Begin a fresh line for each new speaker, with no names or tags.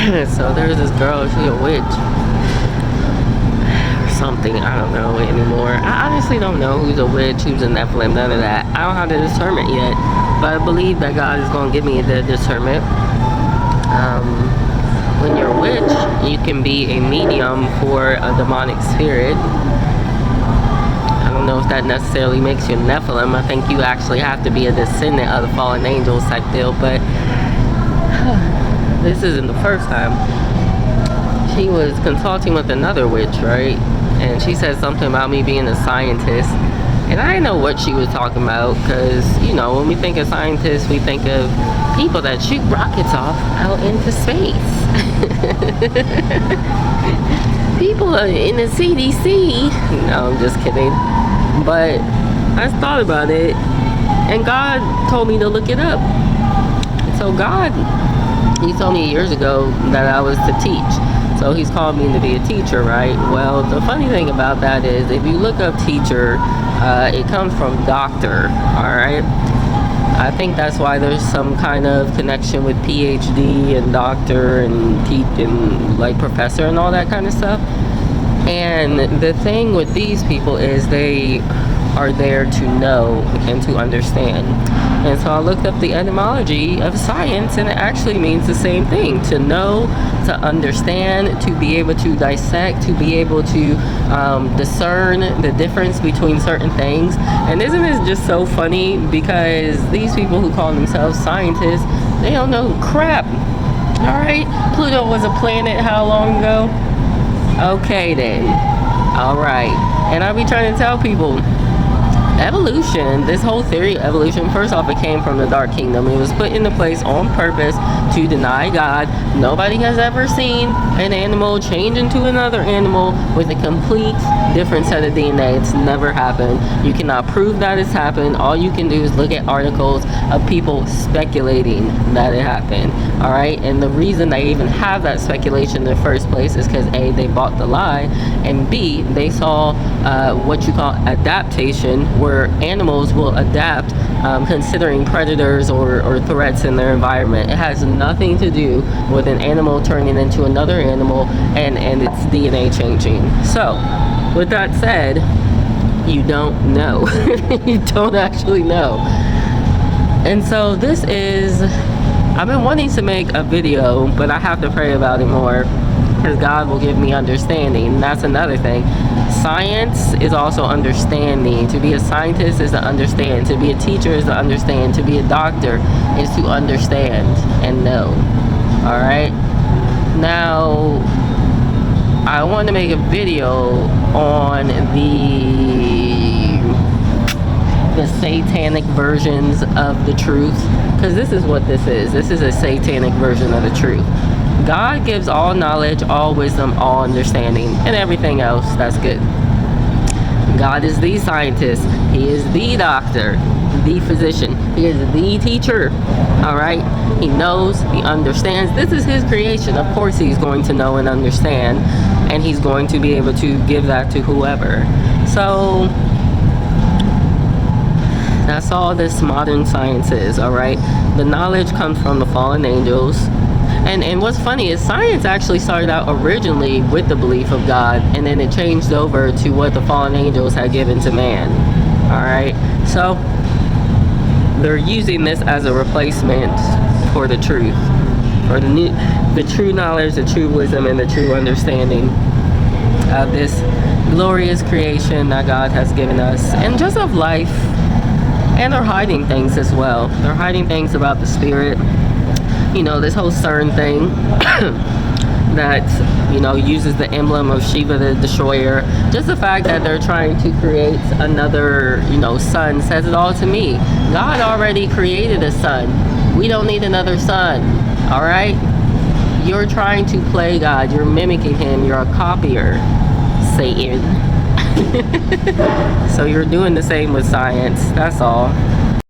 So there's this girl, she's a witch or something. I don't know anymore. I honestly don't know who's a witch, who's a Nephilim, none of that. I don't have the discernment yet, but I believe that God is going to give me the discernment. When you're a witch, you can be a medium for a demonic spirit. I don't know if that necessarily makes you a Nephilim. I think you actually have to be a descendant of the fallen angels type deal, but this isn't the first time. She was consulting with another witch, right? And she said something about me being a scientist. And I didn't know what she was talking about, because, you know, when we think of scientists, we think of people that shoot rockets off out into space. People in the CDC. No, I'm just kidding. But I thought about it, and God told me to look it up. So God, he told me years ago that I was to teach. So he's called me to be a teacher, right? Well, the funny thing about that is, if you look up teacher, it comes from doctor, all right? I think that's why there's some kind of connection with PhD and doctor and like professor and all that kind of stuff. And the thing with these people is they are there to know and to understand. And so I looked up the etymology of science, and it actually means the same thing: to know, to understand, to be able to dissect, to be able to discern the difference between certain things. And isn't it just so funny, because these people who call themselves scientists, they don't know crap. All right, Pluto was a planet how long ago? Okay then. All right. And I be trying to tell people, evolution, this whole theory of evolution, first off, it came from the Dark Kingdom. It was put into place on purpose to deny God. Nobody has ever seen an animal change into another animal with a complete different set of DNA. It's never happened. You cannot prove that it's happened. All you can do is look at articles of people speculating that it happened. All right, and the reason they even have that speculation in the first place is because A, they bought the lie, and B, they saw what you call adaptation, where animals will adapt considering predators or threats in their environment. It has nothing to do with an animal turning into another animal and its DNA changing. So, with that said, you don't know. You don't actually know. And so this is, I've been wanting to make a video, but I have to pray about it more, because God will give me understanding. That's another thing. Science is also understanding. To be a scientist is to understand. To be a teacher is to understand. To be a doctor is to understand and know. All right? Now, I want to make a video on the satanic versions of the truth, because this is what this is. This is a satanic version of the truth. God gives all knowledge, all wisdom, all understanding, and everything else that's good. God is the scientist. He is the doctor, the physician. He is the teacher. All right? He knows, he understands. This is his creation. Of course he's going to know and understand, and he's going to be able to give that to whoever. So that's all this modern science is, all right? The knowledge comes from the fallen angels. And what's funny is science actually started out originally with the belief of God, and then it changed over to what the fallen angels had given to man. All right? So they're using this as a replacement for the truth, for the true knowledge, the true wisdom, and the true understanding of this glorious creation that God has given us, and just of life. And they're hiding things as well. They're hiding things about the spirit. You know, this whole CERN thing that, you know, uses the emblem of Shiva the Destroyer. Just the fact that they're trying to create another, you know, sun says it all to me. God already created a sun. We don't need another sun. All right? You're trying to play God. You're mimicking him. You're a copier, Satan. So you're doing the same with science. That's all.